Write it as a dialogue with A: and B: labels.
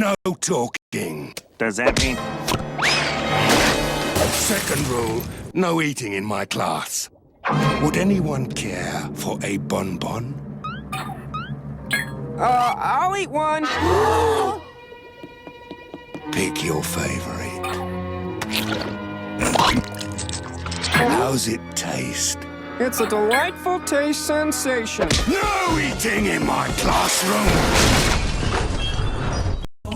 A: No talking.
B: Does that mean...
A: Second rule, no eating in my class. Would anyone care for a bonbon?
C: I'll eat one.
A: Pick your favorite. How's it taste?
C: It's a delightful taste sensation.
A: No eating in my classroom!